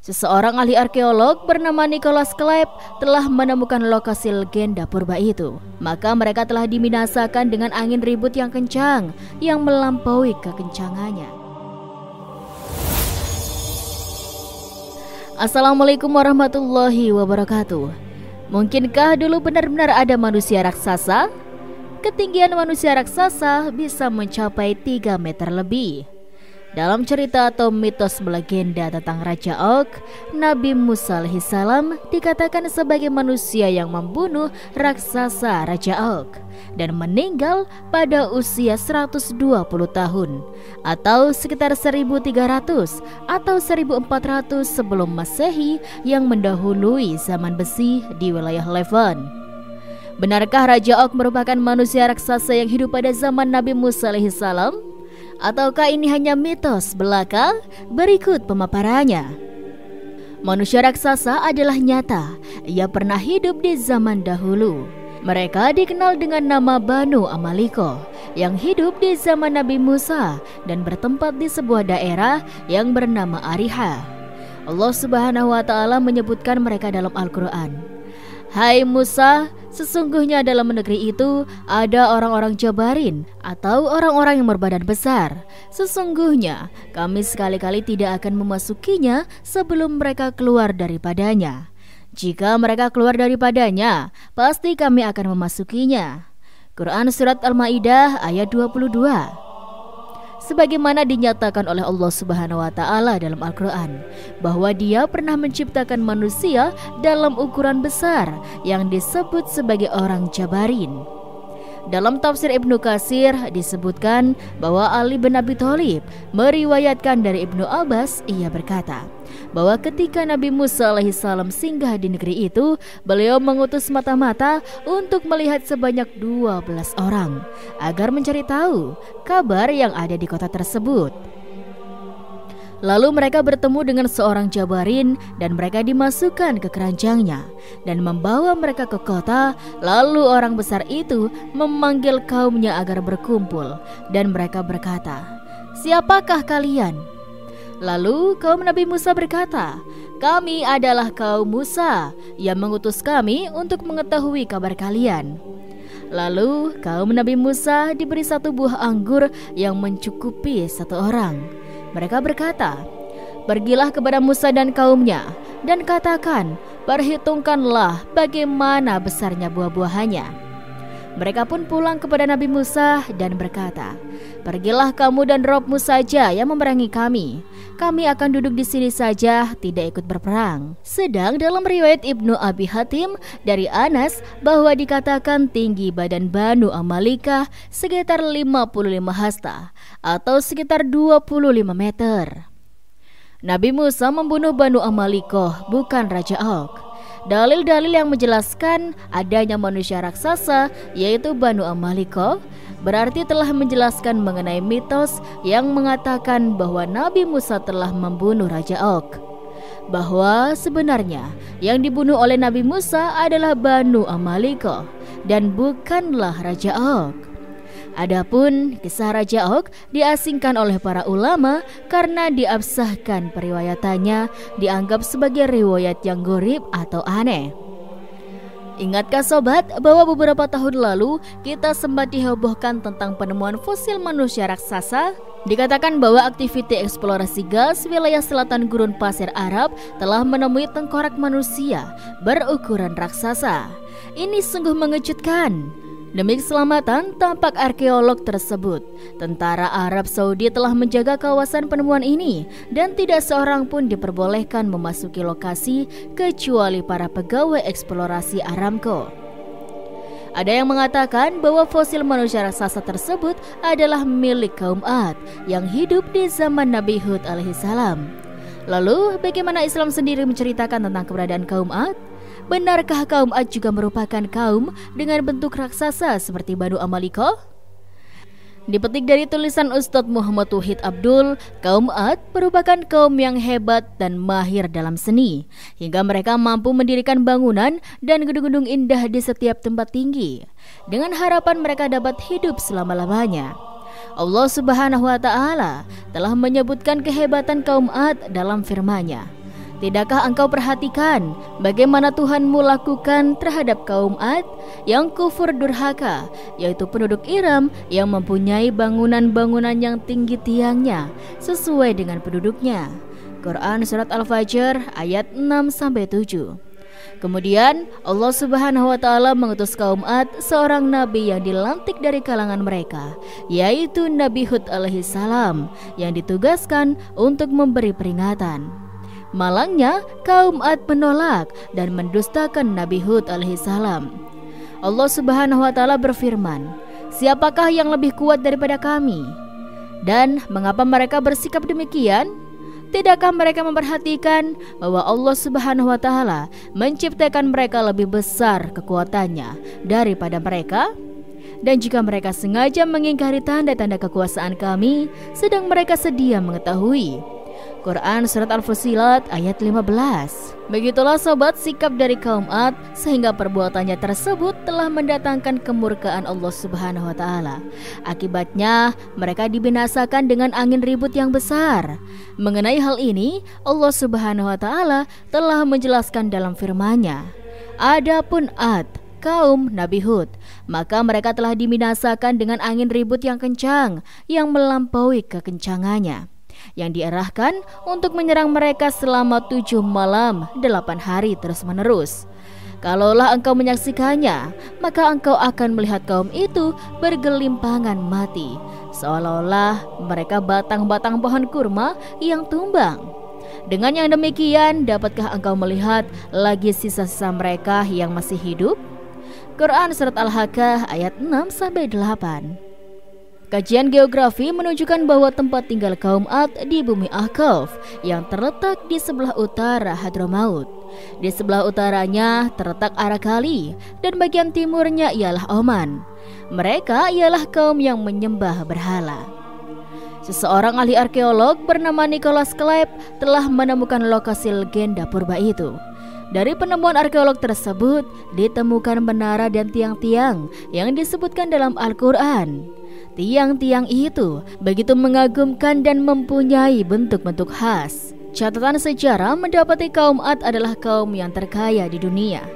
Seseorang ahli arkeolog bernama Nicholas Clapp telah menemukan lokasi legenda purba itu. Maka mereka telah dibinasakan dengan angin ribut yang kencang yang melampaui kekencangannya. Assalamualaikum warahmatullahi wabarakatuh. Mungkinkah dulu benar-benar ada manusia raksasa? Ketinggian manusia raksasa bisa mencapai 3 meter lebih. Dalam cerita atau mitos legenda tentang Raja Og, Nabi Musa alaihissalam dikatakan sebagai manusia yang membunuh raksasa Raja Og dan meninggal pada usia 120 tahun atau sekitar 1300 atau 1400 sebelum Masehi yang mendahului zaman besi di wilayah Levant. Benarkah Raja Og merupakan manusia raksasa yang hidup pada zaman Nabi Musa alaihissalam? Ataukah ini hanya mitos belaka? Berikut pemaparannya. Manusia raksasa adalah nyata. Ia pernah hidup di zaman dahulu. Mereka dikenal dengan nama Banu Amaliko yang hidup di zaman Nabi Musa dan bertempat di sebuah daerah yang bernama Ariha. Allah Subhanahu wa Ta'ala menyebutkan mereka dalam Al-Quran. Hai Musa, sesungguhnya dalam negeri itu ada orang-orang Jabarin atau orang-orang yang berbadan besar. Sesungguhnya kami sekali-kali tidak akan memasukinya sebelum mereka keluar daripadanya. Jika mereka keluar daripadanya, pasti kami akan memasukinya. Quran Surat Al-Ma'idah ayat 22. Sebagaimana dinyatakan oleh Allah Subhanahu wa Ta'ala dalam Al-Quran, bahwa Dia pernah menciptakan manusia dalam ukuran besar yang disebut sebagai orang Jabarin. Dalam tafsir Ibnu Katsir disebutkan bahwa Ali bin Abi Thalib meriwayatkan dari Ibnu Abbas, ia berkata bahwa ketika Nabi Musa alaihissalam singgah di negeri itu, beliau mengutus mata-mata untuk melihat sebanyak 12 orang agar mencari tahu kabar yang ada di kota tersebut. Lalu mereka bertemu dengan seorang Jabarin dan mereka dimasukkan ke keranjangnya dan membawa mereka ke kota. Lalu orang besar itu memanggil kaumnya agar berkumpul dan mereka berkata, "Siapakah kalian?" Lalu kaum Nabi Musa berkata, "Kami adalah kaum Musa yang mengutus kami untuk mengetahui kabar kalian." Lalu kaum Nabi Musa diberi satu buah anggur yang mencukupi satu orang. Mereka berkata, "Pergilah kepada Musa dan kaumnya dan katakan, perhitungkanlah bagaimana besarnya buah-buahannya." Mereka pun pulang kepada Nabi Musa dan berkata, "Pergilah kamu dan Robmu saja yang memerangi kami. Kami akan duduk di sini saja, tidak ikut berperang." Sedang dalam riwayat Ibnu Abi Hatim dari Anas bahwa dikatakan tinggi badan Banu Amalikah sekitar 55 hasta atau sekitar 25 meter. Nabi Musa membunuh Banu Amalikoh, bukan Raja Og. Dalil-dalil yang menjelaskan adanya manusia raksasa yaitu Banu Amaliko berarti telah menjelaskan mengenai mitos yang mengatakan bahwa Nabi Musa telah membunuh Raja Og. Bahwa sebenarnya yang dibunuh oleh Nabi Musa adalah Banu Amaliko dan bukanlah Raja Og. Adapun kisah Raja Og diasingkan oleh para ulama karena diabsahkan periwayatannya dianggap sebagai riwayat yang gharib atau aneh. Ingatkah sobat bahwa beberapa tahun lalu kita sempat dihebohkan tentang penemuan fosil manusia raksasa? Dikatakan bahwa aktiviti eksplorasi gas wilayah selatan gurun pasir Arab telah menemui tengkorak manusia berukuran raksasa. Ini sungguh mengejutkan. Demi keselamatan tampak arkeolog tersebut, tentara Arab Saudi telah menjaga kawasan penemuan ini dan tidak seorang pun diperbolehkan memasuki lokasi kecuali para pegawai eksplorasi Aramco. Ada yang mengatakan bahwa fosil manusia raksasa tersebut adalah milik kaum Ad yang hidup di zaman Nabi Hud alaihissalam. Lalu bagaimana Islam sendiri menceritakan tentang keberadaan kaum Ad? Benarkah kaum Ad juga merupakan kaum dengan bentuk raksasa seperti Banu Amaliko? Dipetik dari tulisan Ustadz Muhammad Wahid Abdul, kaum Ad merupakan kaum yang hebat dan mahir dalam seni, hingga mereka mampu mendirikan bangunan dan gedung-gedung indah di setiap tempat tinggi, dengan harapan mereka dapat hidup selama-lamanya. Allah Subhanahu wa Ta'ala telah menyebutkan kehebatan kaum Ad dalam firman-Nya. Tidakkah engkau perhatikan bagaimana Tuhanmu lakukan terhadap kaum Ad yang kufur durhaka, yaitu penduduk Iram yang mempunyai bangunan-bangunan yang tinggi tiangnya sesuai dengan penduduknya. Quran Surat Al-Fajr ayat 6-7. Kemudian Allah Subhanahu wa Ta'ala mengutus kaum Ad seorang nabi yang dilantik dari kalangan mereka, yaitu Nabi Hud alaihissalam, yang ditugaskan untuk memberi peringatan. Malangnya kaum Ad menolak dan mendustakan Nabi Hud alaihissalam. Allah Subhanahu wa Ta'ala berfirman, "Siapakah yang lebih kuat daripada kami? Dan mengapa mereka bersikap demikian? Tidakkah mereka memperhatikan bahwa Allah Subhanahu wa Ta'ala menciptakan mereka lebih besar kekuatannya daripada mereka? Dan jika mereka sengaja mengingkari tanda-tanda kekuasaan kami, sedang mereka sedia mengetahui." Quran Surat Al-Fussilat ayat 15. Begitulah sobat sikap dari kaum Ad, sehingga perbuatannya tersebut telah mendatangkan kemurkaan Allah Subhanahu wa Ta'ala. Akibatnya mereka dibinasakan dengan angin ribut yang besar. Mengenai hal ini, Allah Subhanahu wa Ta'ala telah menjelaskan dalam firman-Nya, "Adapun Ad, kaum Nabi Hud, maka mereka telah dibinasakan dengan angin ribut yang kencang yang melampaui kekencangannya, yang diarahkan untuk menyerang mereka selama 7 malam 8 hari terus-menerus. Kalaulah engkau menyaksikannya, maka engkau akan melihat kaum itu bergelimpangan mati, seolah-olah mereka batang-batang pohon kurma yang tumbang. Dengan yang demikian, dapatkah engkau melihat lagi sisa-sisa mereka yang masih hidup?" Quran Surat Al-Haqqah ayat 6-8. Kajian geografi menunjukkan bahwa tempat tinggal kaum Ad di bumi Ahqaf yang terletak di sebelah utara Hadramaut. Di sebelah utaranya terletak Arakali dan bagian timurnya ialah Oman. Mereka ialah kaum yang menyembah berhala. Seseorang ahli arkeolog bernama Nicholas Clapp telah menemukan lokasi legenda purba itu. Dari penemuan arkeolog tersebut ditemukan menara dan tiang-tiang yang disebutkan dalam Al-Quran. Tiang-tiang itu begitu mengagumkan dan mempunyai bentuk-bentuk khas. Catatan sejarah mendapati kaum Ad adalah kaum yang terkaya di dunia.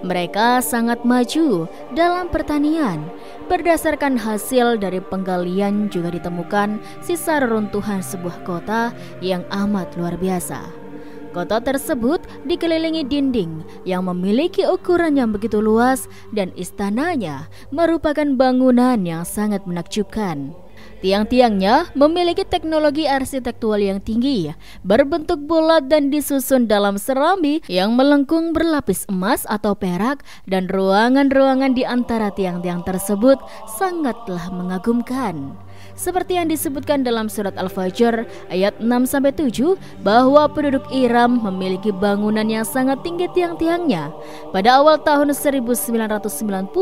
Mereka sangat maju dalam pertanian. Berdasarkan hasil dari penggalian juga ditemukan sisa reruntuhan sebuah kota yang amat luar biasa. Kota tersebut dikelilingi dinding yang memiliki ukuran yang begitu luas dan istananya merupakan bangunan yang sangat menakjubkan. Tiang-tiangnya memiliki teknologi arsitektural yang tinggi, berbentuk bulat dan disusun dalam serambi yang melengkung berlapis emas atau perak, dan ruangan-ruangan di antara tiang-tiang tersebut sangatlah mengagumkan. Seperti yang disebutkan dalam surat Al-Fajr ayat 6-7 bahwa penduduk Iram memiliki bangunan yang sangat tinggi tiang-tiangnya. Pada awal tahun 1990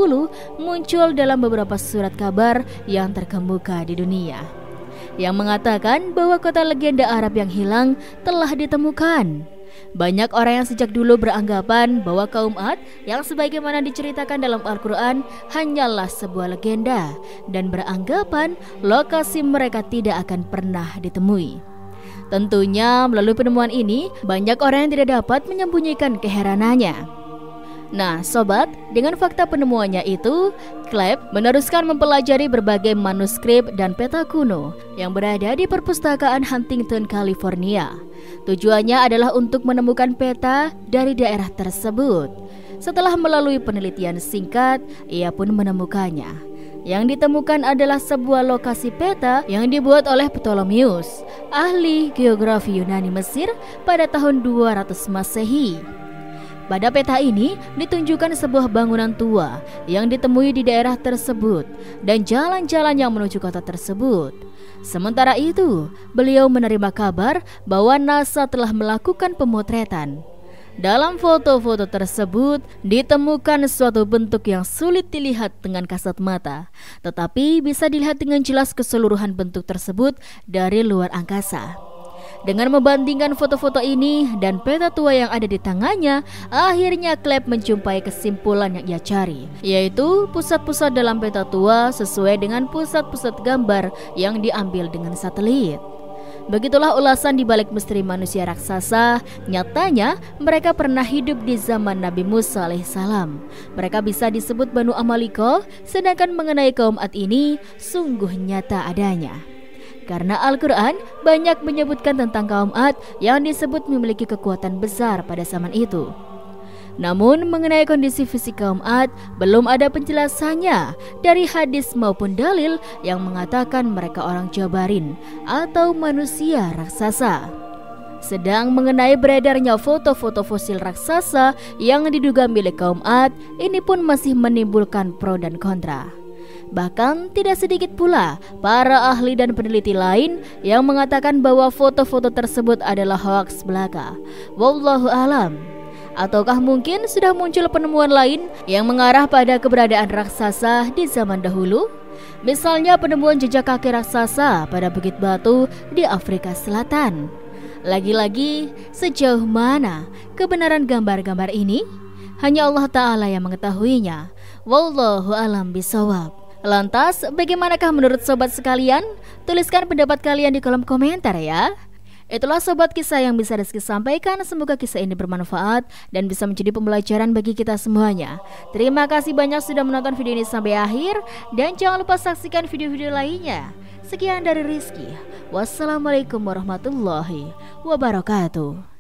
muncul dalam beberapa surat kabar yang terkemuka di dunia yang mengatakan bahwa kota legenda Arab yang hilang telah ditemukan. Banyak orang yang sejak dulu beranggapan bahwa kaum Ad yang sebagaimana diceritakan dalam Al-Quran hanyalah sebuah legenda dan beranggapan lokasi mereka tidak akan pernah ditemui. Tentunya melalui penemuan ini banyak orang yang tidak dapat menyembunyikan keheranannya. Nah sobat, dengan fakta penemuannya itu, Clapp meneruskan mempelajari berbagai manuskrip dan peta kuno yang berada di perpustakaan Huntington, California. Tujuannya adalah untuk menemukan peta dari daerah tersebut. Setelah melalui penelitian singkat, ia pun menemukannya. Yang ditemukan adalah sebuah lokasi peta yang dibuat oleh Ptolemeus, ahli geografi Yunani Mesir pada tahun 200 Masehi. Pada peta ini ditunjukkan sebuah bangunan tua yang ditemui di daerah tersebut dan jalan-jalan yang menuju kota tersebut. Sementara itu, beliau menerima kabar bahwa NASA telah melakukan pemotretan. Dalam foto-foto tersebut ditemukan suatu bentuk yang sulit dilihat dengan kasat mata, tetapi bisa dilihat dengan jelas keseluruhan bentuk tersebut dari luar angkasa. Dengan membandingkan foto-foto ini dan peta tua yang ada di tangannya, akhirnya Clapp menjumpai kesimpulan yang ia cari, yaitu pusat-pusat dalam peta tua sesuai dengan pusat-pusat gambar yang diambil dengan satelit. Begitulah ulasan di balik misteri manusia raksasa. Nyatanya mereka pernah hidup di zaman Nabi Musa alaihissalam. Mereka bisa disebut Banu Amaliko, sedangkan mengenai kaum Ad ini sungguh nyata adanya. Karena Al-Quran banyak menyebutkan tentang kaum Ad yang disebut memiliki kekuatan besar pada zaman itu. Namun mengenai kondisi fisik kaum Ad belum ada penjelasannya dari hadis maupun dalil yang mengatakan mereka orang Jabarin atau manusia raksasa. Sedang mengenai beredarnya foto-foto fosil raksasa yang diduga milik kaum Ad, ini pun masih menimbulkan pro dan kontra. Bahkan tidak sedikit pula para ahli dan peneliti lain yang mengatakan bahwa foto-foto tersebut adalah hoaks belaka. Wallahu alam. Ataukah mungkin sudah muncul penemuan lain yang mengarah pada keberadaan raksasa di zaman dahulu? Misalnya penemuan jejak kaki raksasa pada Bukit Batu di Afrika Selatan. Lagi-lagi, sejauh mana kebenaran gambar-gambar ini? Hanya Allah Ta'ala yang mengetahuinya. Wallahu alam bisawab. Lantas, bagaimanakah menurut sobat sekalian? Tuliskan pendapat kalian di kolom komentar ya. Itulah sobat kisah yang bisa Rizky sampaikan. Semoga kisah ini bermanfaat dan bisa menjadi pembelajaran bagi kita semuanya. Terima kasih banyak sudah menonton video ini sampai akhir. Dan jangan lupa saksikan video-video lainnya. Sekian dari Rizky. Wassalamualaikum warahmatullahi wabarakatuh.